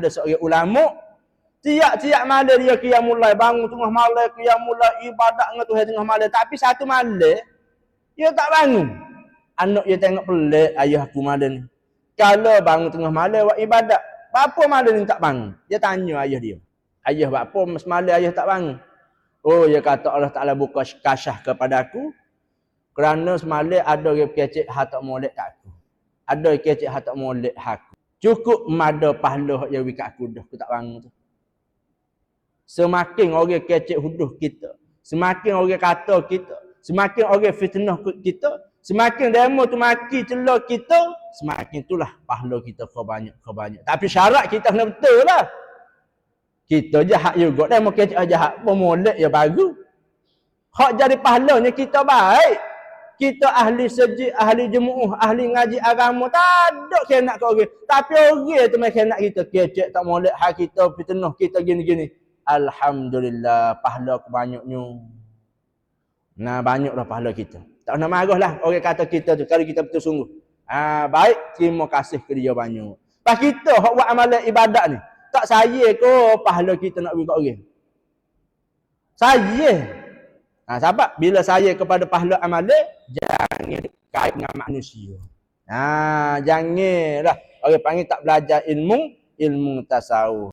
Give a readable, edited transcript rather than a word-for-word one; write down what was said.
ada seorang ulama tiap-tiap malam dia qiyamul lail, bangun tengah malam qiyamul lail, ibadat dengan Tuhan tengah malam, tapi satu malam dia tak bangun. Anak dia tengok pelik, ayah aku malam ni kalau bangun tengah malam buat ibadat, apa malam ni tak bangun? Dia tanya ayah dia, ayah apa semalam ayah tak bangun? Oh, dia kata Allah Ta'ala buka kasyah kepada aku kerana semalam ada orang kecek hak tak molek kat aku, ada kecek hak tak molek aku, cukup mada pahala yang wi kat aku dah, aku tak bangun tu. Semakin orang kecek huduh kita, semakin orang kata kita, semakin orang fitnah kita, semakin demo tu maki celah kita, semakin itulah pahala kita kau banyak. Tapi syarat kita kena betul lah. Kita jahat juga, demo kecek jahat, pemolek ya baru. Hak jadi pahalanya kita baik. Kita ahli sejid, ahli jemu'uh, ahli ngaji agama, tak ada kena ke orang. Tapi orang tu macam nak kita kecek tak molek hak kita, fitnah kita gini-gini. Alhamdulillah, pahala aku banyaknya. Nah, banyak dah pahala kita. Tak nak marah lah orang kata kita tu, kalau kita betul sungguh. Baik, terima kasih ke dia banyak. Pas kita hak buat amalan ibadat ni, tak saya ke pahala kita nak bagi kat orang. Saya. Sebab bila saya kepada pahala amalan, jangan kait dengan manusia. Janganlah. Orang panggil tak belajar ilmu tasawuf.